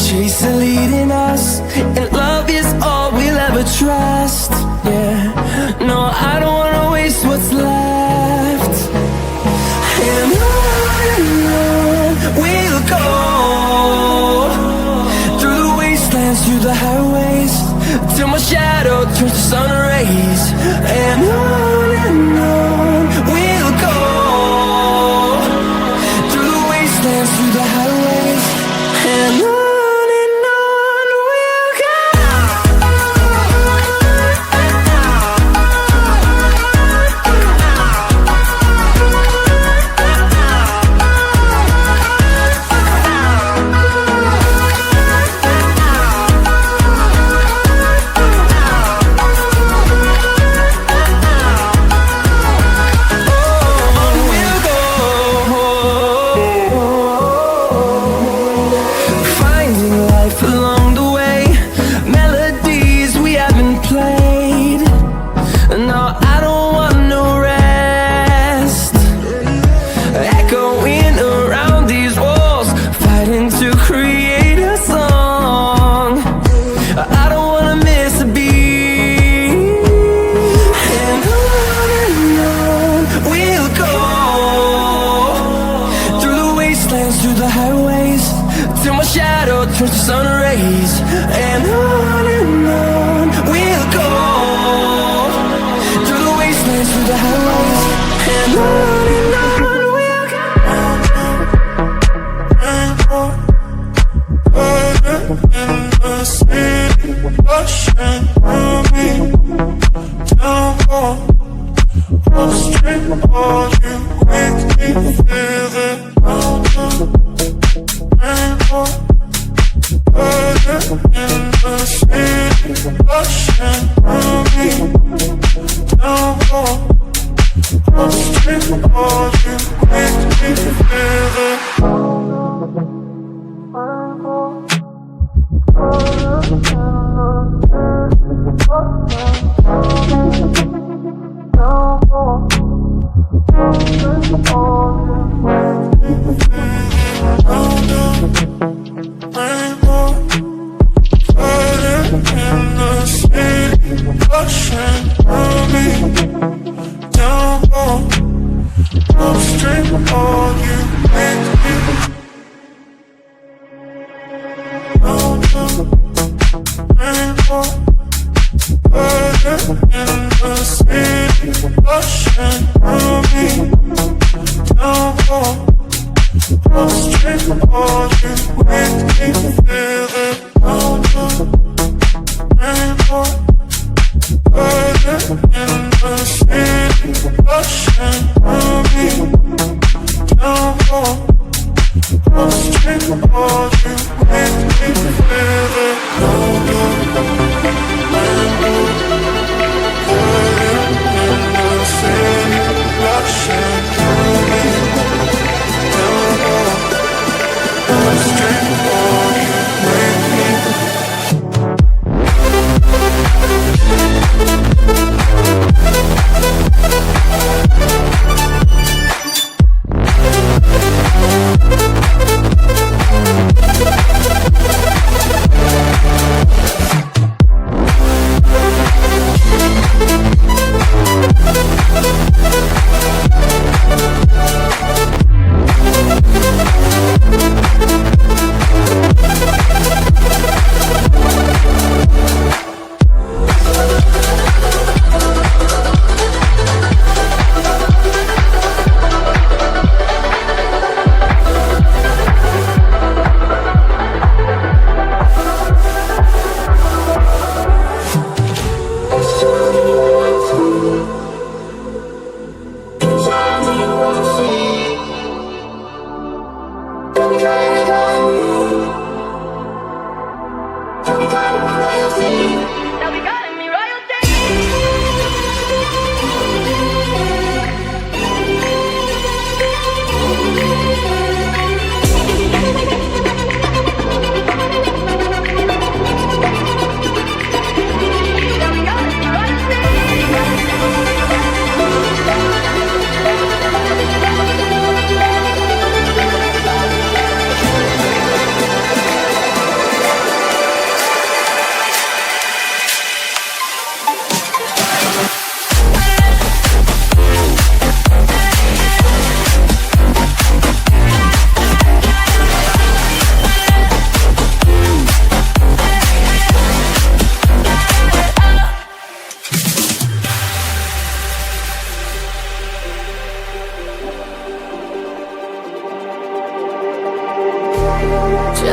chase are leading us, and love is all we'll ever trust. Yeah, no, I don't wanna waste what's left. And on we'll go, through the wastelands, through the highways, till my shadow turns to sun rays. And on we'll go, through the wastelands, through the highways, and on. Through the highways, till my shadow turns to sun rays. And on we'll go, through the wastelands, through the highways, and on we'll go. In the city, rushing through me, down upstream, all you make me feel it. In the city, rushing through me, down upstream, all you make me feel it. Make me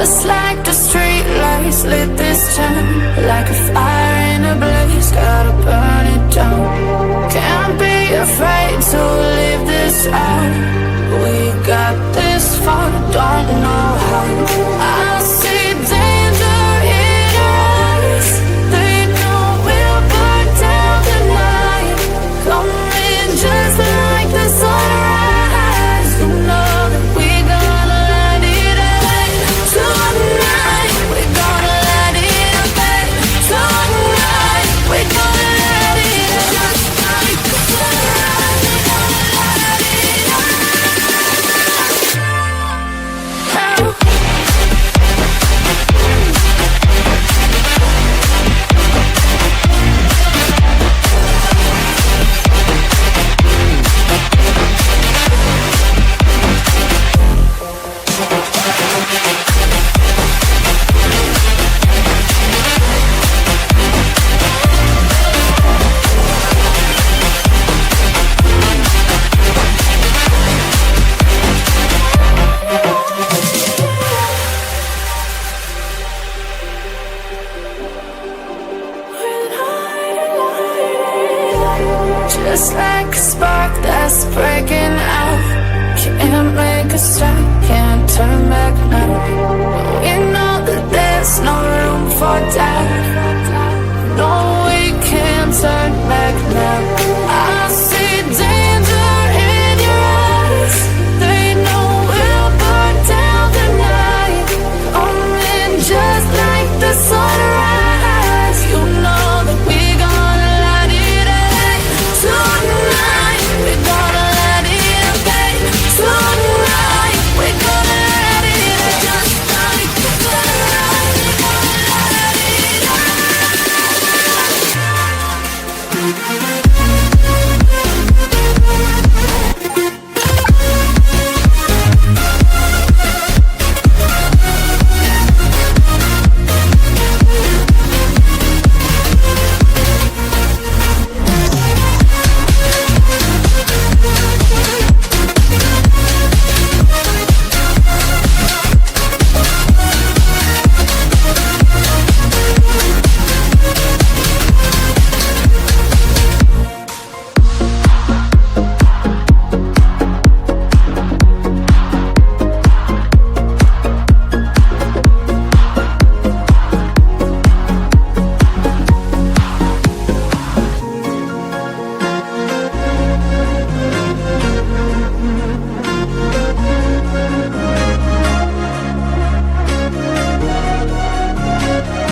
Just like the street lights lit this town, like a fire in a blaze, gotta burn it down. Can't be afraid to leave this out. We got this far, don't know how. I see danger in our eyes. They know we'll burn down the night. Coming just like the sunrise. You know that we gonna let it out tonight. We're gonna let it out tonight. We're gonna let it out like the sunrise. We're gonna let it out now. Just like a spark that's breaking out. Can't make a stop, can't turn back now. We know that there's no room for doubt.